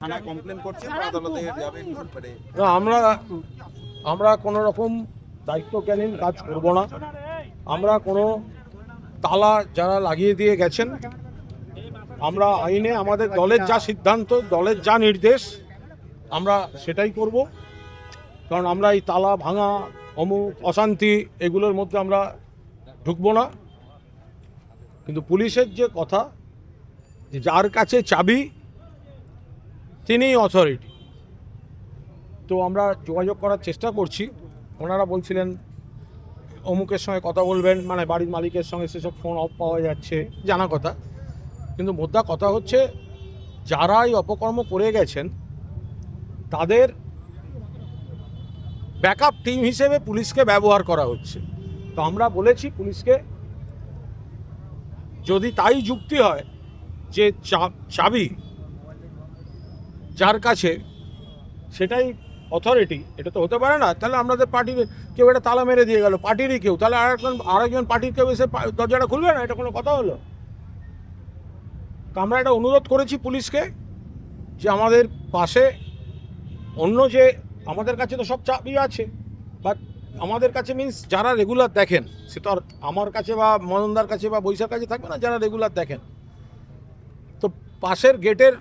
থানায় কমপ্লেন করছেন বা আদালতে যাবেন মানে না, আমরা কোনো রকম দায়িত্বজ্ঞানহীন কাজ করব না। আমরা কোনো তালা যারা লাগিয়ে দিয়ে গেছেন, আমরা আইনে আমাদের দলের যা সিদ্ধান্ত, দলের যা নির্দেশ, আমরা সেটাই করব। কারণ আমরা এই তালা ভাঙা, অমুক অশান্তি এগুলোর মধ্যে আমরা ঢুকবো না। কিন্তু পুলিশের যে কথা, যে যার কাছে চাবি তিনিই অথরিটি, তো আমরা যোগাযোগ করার চেষ্টা করছি। ওনারা বলছিলেন অমুকের সঙ্গে কথা বলবেন, মানে বাড়ির মালিকের সঙ্গে, সেসব ফোন অফ পাওয়া যাচ্ছে, জানা কথা। কিন্তু মোদ্দা কথা হচ্ছে, যারা এই অপকর্ম করে গেছেন তাদের ব্যাকআপ টিম হিসেবে পুলিশকে ব্যবহার করা হচ্ছে। তো আমরা বলেছি পুলিশকে, যদি তাই যুক্তি হয় যে চাবি যার কাছে সেটাই অথরিটি, এটা তো হতে পারে না। তাহলে আমাদের পার্টির কেউ এটা তালা মেরে দিয়ে গেল, পার্টিরই কেউ, তাহলে আরেকজন পার্টির কেউ এসে দরজাটা খুলবে না? এটা কোনো কথা হলো? তো আমরা এটা অনুরোধ করেছি পুলিশকে যে আমাদের পাশে অন্য যে, আমাদের কাছে তো সব চাবি আছে, বাট আমাদের কাছে মিন্স যারা রেগুলার দেখেন, সে তো আর আমার কাছে বা মদনদার কাছে বা বৈশার কাছে থাকবে না, যারা রেগুলার দেখেন। তো পাশের গেটের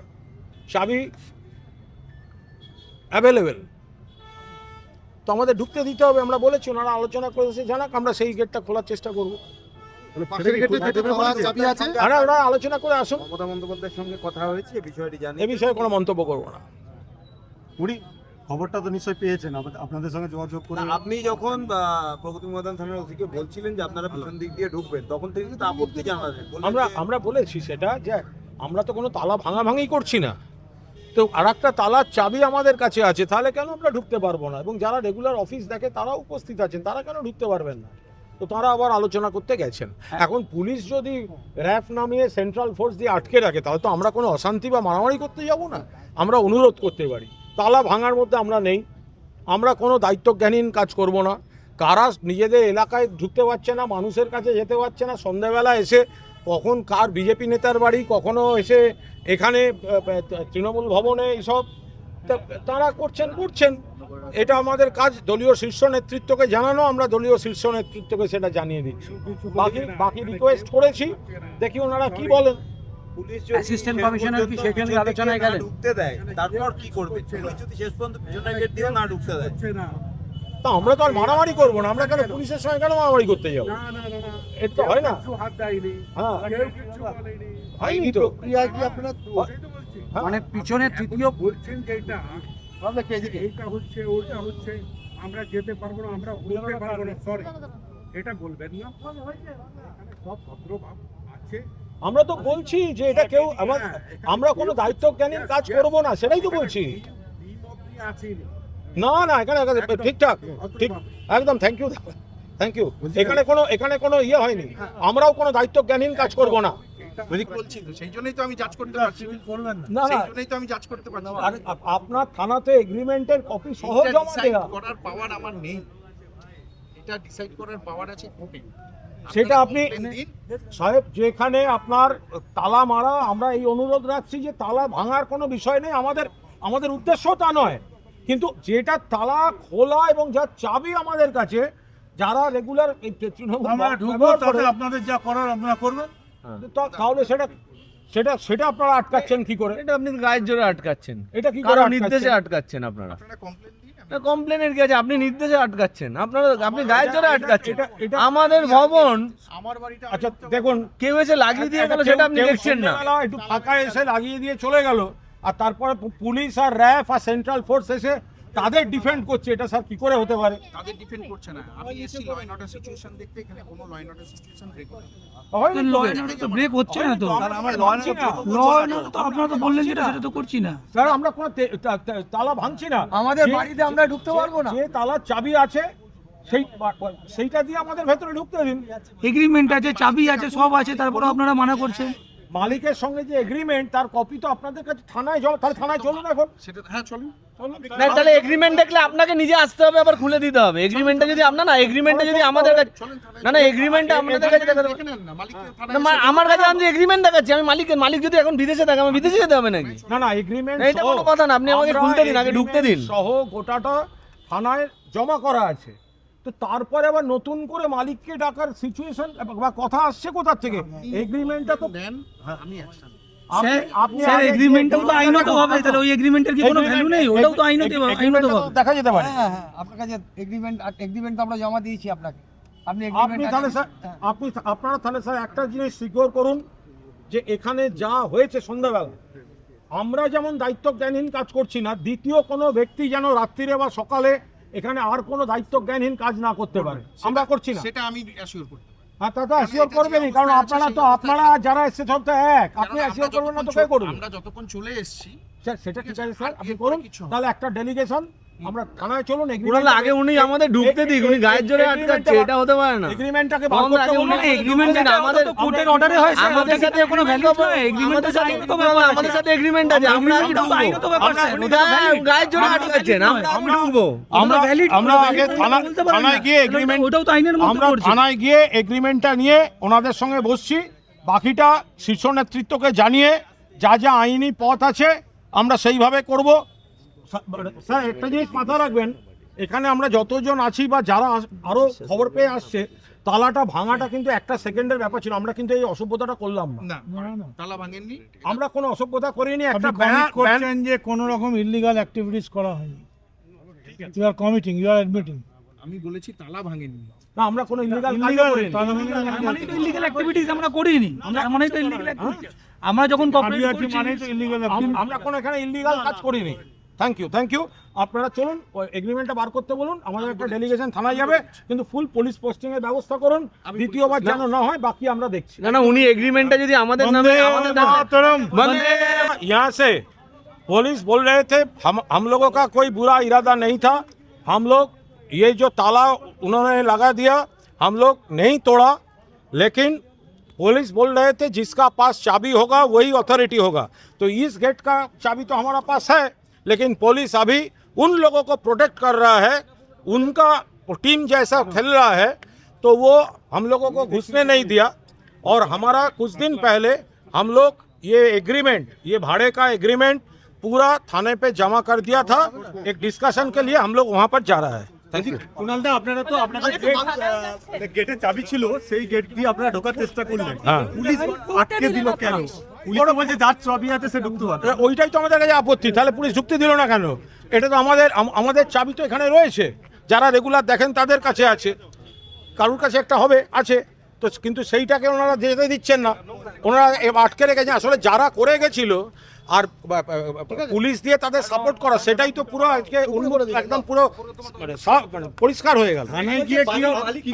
চাবি অ্যাভেলেবেল, তো আমাদের ঢুকতে দিতে হবে। আমরা বলেছি, ওনারা আলোচনা করে সে জানাক, আমরা সেই গেটটা খোলার চেষ্টা করবো। ওরা আলোচনা করে আসুন। মমতা বন্দ্যোপাধ্যায়ের সঙ্গে কথা হয়েছে এই বিষয়টি জানি, এ বিষয়ে কোনো মন্তব্য করবো না। উনি খবরটা তো নিশ্চয়ই পেয়েছেন, আপনাদের সঙ্গে যোগাযোগ করে। আপনি যখন প্রগতি ময়দান থানার ওসিকে বলছিলেন যে আপনারা পিছন দিক দিয়ে ঢুকবেন, তখন থেকে কিন্তু আপত্তি জানালেন। আমরা বলেছি সেটা, যে আমরা তো কোনো তালা ভাঙাভাঙি করছি না, তো আর একটা তালার চাবি আমাদের কাছে আছে, তাহলে কেন আমরা ঢুকতে পারবো না? এবং যারা রেগুলার অফিস দেখে তারাও উপস্থিত আছেন, তারা কেন ঢুকতে পারবেন না? তো তারা আবার আলোচনা করতে গেছেন। এখন পুলিশ যদি র্যাফ নামিয়ে সেন্ট্রাল ফোর্স দিয়ে আটকে রাখে, তাহলে তো আমরা কোনো অশান্তি বা মারামারি করতে যাব না। আমরা অনুরোধ করতে পারি, তালা ভাঙার মধ্যে আমরা নেই। আমরা কোনো দায়িত্বজ্ঞানহীন কাজ করব না। কারা নিজেদের এলাকায় ঢুকতে পারছে না, মানুষের কাছে যেতে পারছে না, সন্ধ্যাবেলা এসে কখন কার বিজেপি নেতার বাড়ি, কখনো এসে এখানে তৃণমূল ভবনে, এইসব তারা করছেন। এটা আমাদের কাজ দলীয় শীর্ষ নেতৃত্বকে জানানো, আমরা দলীয় শীর্ষ নেতৃত্বকে সেটা জানিয়ে দিচ্ছি। বাকি রিকোয়েস্ট করেছি, দেখি ওনারা কি বলেন। পুলিশ অ্যাসিস্ট্যান্ট কমিশনার কি সেই সঙ্গে আলোচনায় গেলেন? ঢুকতে দেয়, তারপর কি করবে? পুলিশ যদি শেষ পর্যন্ত পিছনের গেট দিয়ে না ঢুকতে দেয়, তা আমরা তো আর মারামারি করবো না। আমরা কেন পুলিশের সঙ্গে কেন মারামারি করতে যাবো? এটা তো হয় না। হ্যাঁ, হয়নি তো। মানে পিছনে তৃতীয় বলছেন যে এইটা হচ্ছে ওটা হচ্ছে, আমরা যেতে পারবো না, আমরা বলতে পারবো না, সরি এটা বলবেন না। এখানে সব ভদ্রভাব আছে। আমরা তো বলছি যে এটা কেউ আমরা কোনো দায়িত্বজ্ঞানহীন কাজ করব না, সেটাই তো বলছি। না, এখানে ঠিকঠাক, ঠিক, একদম। Thank you. এখানে কোনো ইয়ে হয়নি। আমরাও কোনো দায়িত্বজ্ঞানহীন কাজ করব না। বলছি তো, সেই জন্যই তো আমি জাজ করতে পারছি না, সেই জন্যই তো আমি জাজ করতে পারছি। আর আপনার থানাতে এগ্রিমেন্টের কপি সহ জমা দেয়া, করার পাওয়ার আমার নেই। এটা ডিসাইড করার পাওয়ার আছে কোর্টে। সেটা আপনি সাহেব, যেখানে আপনার তালা মারা, আমরা এই অনুরোধ রাখছি যে তালা ভাঙার কোনো বিষয় নেই, আমাদের উদ্দেশ্য তা নয়। কিন্তু যেটা তালা খোলা এবং যার চাবি আমাদের কাছে, যারা রেগুলার এই আপনাদের যা করার আপনারা করবেন, তাহলে সেটা আপনারা আটকাচ্ছেন কি করে? এটা আপনি গায়ের জোরে আটকাচ্ছেন, এটা কি করে নির্দেশে আটকাচ্ছেন আপনারা? কমপ্লেন দিন, কমপ্লেনের কি আছে? আপনি নির্দেশে আটকাচ্ছেন, আপনি গায়ের জোরে আটকাচ্ছেন। আমাদের ভবন, আমার বাড়িটা। আচ্ছা দেখুন, কেউ এসে লাগিয়ে দিয়ে গেল, সেটা আপনি দেখছেন না। একটু ফাঁকা এসে লাগিয়ে দিয়ে চলে গেল, আর তারপরে পুলিশ আর র্যাফ আর সেন্ট্রাল ফোর্স এসে তাদের ডিফেন্ড করছে, এটা স্যার কি করে হতে পারে? তাদের ডিফেন্ড করছে না। আমি এসেছি ল এন্ড অর্ডার সিচুয়েশন দেখতে, এখানে কোনো law and order situation break হয়নি। ব্রেক হচ্ছে না তো। আপনারা তো বললেন যেটা, সেটা তো করছি না স্যার। আমরা কোনো তালা ভাঙছি না। আমাদের বাড়িতে আমরা ঢুকতে পারবো না। যে তালার চাবি আছে সেইটা দিয়ে আমাদের ভেতরে ঢুকতে দিন। এগ্রিমেন্ট আছে, চাবি আছে, সব আছে, তারপরে আপনারা মানা করছেন। মালিকের সঙ্গে যে এগ্রিমেন্ট তার কপি তো আপনাদের কাছে থানায় যাও, তাহলে থানায় চলুন এখন। না তাহলে এগ্রিমেন্ট দেখলে আপনাকে নিজে আসতে হবে, আবার খুলে দিতে হবে। এগ্রিমেন্টটা যদি আপনার না এগ্রিমেন্টটা যদি আমাদের কাছে না এগ্রিমেন্টটা আমাদের কাছে দেখাতে হবে। না, আমার কাছে আমি এগ্রিমেন্ট দেখাচ্ছি, আমি মালিক যদি এখন বিদেশে থাকে আমি বিদেশে যেতে হবে নাকি? না এগ্রিমেন্ট এইটা কোনো কথা না, আপনি আমাকে খুলতে দিন, আগে ঢুকতে দিন। সহ গোটাটা থানায় জমা করা আছে, তো তারপরে আবার নতুন করে মালিককে ডাকার সিচুয়েশন বা কথা আসছে কোথা থেকে? এগ্রিমেন্টটা তো স্যার এগ্রিমেন্টটাও তো আইনত হবে, তাহলে ওই এগ্রিমেন্টের কি কোনো ভ্যালু নেই? ওটাও তো আইনত হবে, দেখা যেতে পারে। হ্যাঁ আপনার কাছে এগ্রিমেন্ট তো আমরা জমা দিয়েছি আপনাকে। আপনি তাহলে স্যার আপনারা তাহলে স্যার একটা জিনিস সিকিউর করুন যে এখানে যা হয়েছে সন্ধ্যাবেলা, আমরা যেমন দায়িত্ব জ্ঞানহীন কাজ করছি না, দ্বিতীয় কোনো ব্যক্তি যেন রাত্রিরে বা সকালে এখানে আর কোনো দায়িত্ব জ্ঞানহীন কাজ না করতে পারে, আমরা করছি না। সেটা আমি অ্যাসিওর করতে পারি। হ্যাঁ তা তো অ্যাসিওর করবেনই, কারণ আপনারা যারা এসছে সব তো এক, আপনি অ্যাসিওর করবেন না তো কে করবেন? আমরা যতক্ষণ চলে এসেছি স্যার সেটা ঠিক আছে স্যার, আপনি করুন। তাহলে একটা ডেলিগেশন আমরা থানায় চলুন, পুরো আগে উনি আমাদের ঢুকতে দিক, উনি গায়ের জোরে আটকাচ্ছে, এটা হতে পারে না। এগ্রিমেন্টটাকে বার করতে বলুন। এগ্রিমেন্ট যেটা আমাদের কোর্টের অর্ডারে হয় স্যার, আমাদের সাথে কোনো ভ্যালু হবে? এগ্রিমেন্টের সাথে আমাদের সাথে এগ্রিমেন্ট আছে, আমরা আইনত ব্যাপার স্যার, গায়ের জোরে আটকাচ্ছেন, আমি ঢুকবো। আমরা আগে থানায় গিয়ে এগ্রিমেন্ট, ওটাও তো আইনের মধ্যে আমরা পড়ছে। থানায় গিয়ে এগ্রিমেন্টটা নিয়ে ওনাদের সঙ্গে বসছি, বাকিটা শীর্ষ নেতৃত্বকে জানিয়ে যা যা আইনি পথ আছে আমরা সেইভাবে করব। স্যার একটা জিনিস মাথায় রাখবেন, এখানে আমরা যতজন আছি বা যারা আরো খবর পেয়ে আসছে, তালাটা ভাঙাটা কিন্তু একটা সেকেন্ডের ব্যাপার ছিল, আমরা কিন্তু এই অসভ্যতাটা করলাম না। তালা ভাঙেননি। আমরা কোনো অসভ্যতা করিনি, একটা আপনি commit করছেন যে কোনো রকম ইলিগাল অ্যাক্টিভিটিস করা হয়নি। You are committing, you are admitting. আমি বলেছি তালা ভাঙেননি। না আমরা কোনো ইলিগাল মানে তো ইলিগাল অ্যাক্টিভিটিস আমরা করিনি, আমরা মানে তো ইলিগাল অ্যাক্টিভিটিস আমরা যখন কপারেট করছি মানে তো ইলিগাল আমরা কোনো এখানে ইলিগাল কাজ করিনি। Thank you. আপনারা চলুন, এগ্রিমেন্টটা বার করতে বলুন, আমাদের একটা ডেলিগেশন থানায় যাবে, কিন্তু ফুল পুলিশ পোস্টিং এর ব্যবস্থা করুন, দ্বিতীয়বার যেন না হয়, বাকি আমরা দেখছি। না উনি এগ্রিমেন্টটা যদি আমাদের নামে यहाँ से पुलिस बोल रहे थे हम लोगों का कोई बुरा इरादा नहीं था, हम लोग ये जो ताला उन्होंने लगा दिया हम लोग नहीं तोड़ा, लेकिन पुलिस बोल रहे थे जिसका पास चाबी होगा वही अथॉरिटी होगा, तो इस गेट का चाबी तो हमारा पास है, लेकिन पुलिस अभी उन लोगों को प्रोटेक्ट कर रहा है, उनका टीम जैसा खेल रहा है, तो वो हम लोगों को घुसने नहीं दिया। और हमारा कुछ दिन पहले हम लोग ये एग्रीमेंट, ये भाड़े का एग्रीमेंट पूरा थाने पे जमा कर दिया था, एक डिस्कशन के लिए हम लोग वहाँ पर जा रहा है। Thank you. কুণালদা, আপনারা তো আপনাদের গেটে চাবি ছিল, সেই গেট দিয়ে আপনারা ঢোকার চেষ্টা করলেন, হ্যাঁ। পুলিশ আটকে দিল কেন? পুলিশ তো বলছে যার চাবি আছে সে ঢুকতে পারবে। ওইটাই তো আমাদের কাছে আপত্তি, তাহলে পুলিশ ঢুকতে দিল না কেন? এটা তো আমাদের চাবি তো এখানে রয়েছে, যারা রেগুলার দেখেন তাদের কাছে আছে, কারোর কাছে একটা হবে আছে, তো কিন্তু সেইটাকে ওনারা যেতে দিচ্ছেন না, ওনারা আটকে রেখেছেন। আসলে যারা করে গেছিল আর পুলিশ দিয়ে তাদের সাপোর্ট করা, সেটাই তো পুরো আজকে একদম পুরো মানে পরিষ্কার হয়ে গেল। থানায় গিয়ে কি